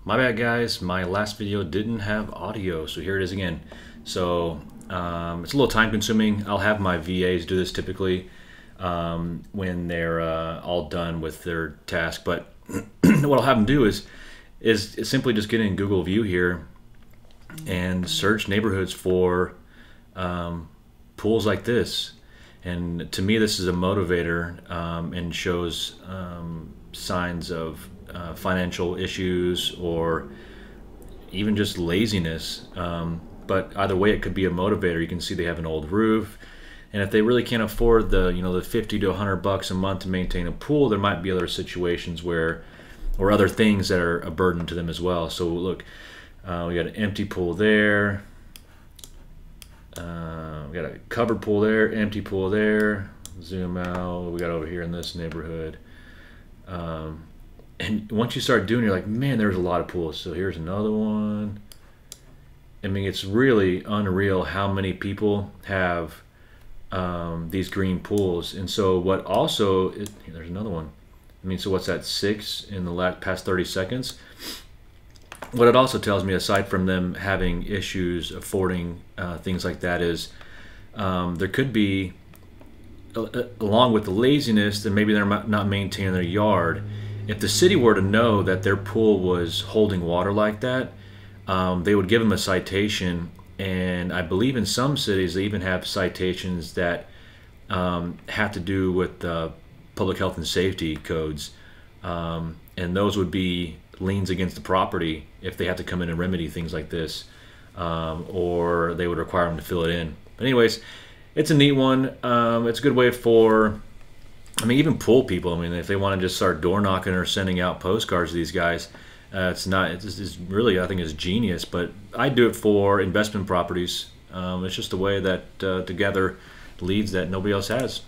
My bad, guys. My last video didn't have audio, so here it is again. So it's a little time consuming. I'll have my VAs do this typically when they're all done with their task. But what I'll have them do is simply just get in Google View here and search neighborhoods for pools like this. And to me, this is a motivator and shows signs of financial issues or even just laziness. But either way, it could be a motivator. You can see they have an old roof, and if they really can't afford the 50 to 100 bucks a month to maintain a pool, there might be other situations or other things that are a burden to them as well. So look, we got an empty pool there. We got a covered pool there, empty pool there. Zoom out. What we got over here in this neighborhood. And once you start doing it, you're like, man, there's a lot of pools. So here's another one. I mean, it's really unreal how many people have these green pools. And so what also, there's another one. I mean, so what's that, 6 in the past 30 seconds? What it also tells me, aside from them having issues affording things like that, is there could be, along with the laziness, that maybe they're not maintaining their yard. If the city were to know that their pool was holding water like that, they would give them a citation. And I believe in some cities they even have citations that have to do with public health and safety codes, and those would be liens against the property if they have to come in and remedy things like this, or they would require them to fill it in. But anyways, it's a neat one. It's a good way for, I mean, even pool people. I mean, if they want to just start door knocking or sending out postcards to these guys, it's really, I think, it's genius. But I do it for investment properties. It's just a way that to gather leads that nobody else has.